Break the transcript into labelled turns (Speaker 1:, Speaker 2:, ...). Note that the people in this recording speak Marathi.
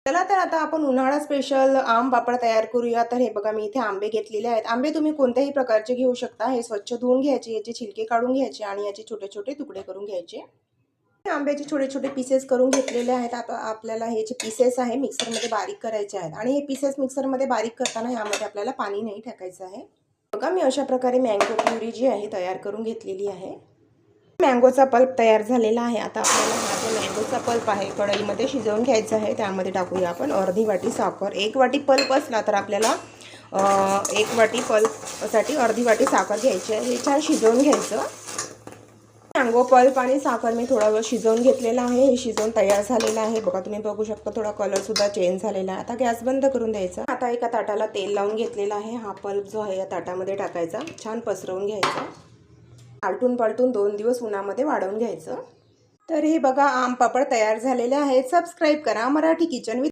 Speaker 1: चला तर आता आपण उन्हाळा स्पेशल आम पापड तयार करूया। तर हे बघा, मी इथे आंबे घेतलेले आहेत। आंबे तुम्ही कोणत्याही प्रकारचे घेऊ शकता। हे स्वच्छ धुवून घ्यायचे, याचे छिलके काढून घ्यायचे आणि याचे छोटे छोटे तुकडे करून घ्यायचे। आंब्याचे छोटे छोटे पीसेस करून घेतलेले आहेत। आता आपल्याला हे जे पीसेस आहे मिक्सरमध्ये बारीक करायचे आहेत आणि हे पीसेस मिक्सरमध्ये बारीक करताना यामध्ये आपल्याला पाणी नाही टाकायचं आहे। बघा, मी अशा प्रकारे मँगो प्युरी जी आहे तयार करून घेतलेली आहे। मँगोचा पल्प तयार झालेला आहे। आता आपल्याला हा जो मँगोचा पल्प आहे कढईमध्ये शिजवून घ्यायचा आहे। त्यामध्ये टाकूया आपण अर्धी वाटी साखर। 1 वाटी पल्प असला तर आपल्याला 1 वाटी पल्पसाठी अर्धी वाटी साखर घ्यायची आहे। हे छान शिजवून घ्यायचं। मँगो पल्प आणि साखर मी थोडा वेळ शिजवून घेतलेला आहे। हे शिजवून तयार झालेलं आहे। बघा, तुम्ही बघू शकता थोडा कलर सुद्धा चेंज झालेला आहे। आता गॅस बंद करून द्यायचा। आता एका ताटाला तेल लावून घेतलेला आहे। हा पल्प जो आहे या ताटामध्ये टाकायचा, छान पसरवून घ्यायचा। आलटून पालटून 2 दिवस उन्हामध्ये वाळवून घ्यायचं। तर हे बघा, आम पापड तयार झालेले आहेत। सबस्क्राईब करा मराठी किचन विथ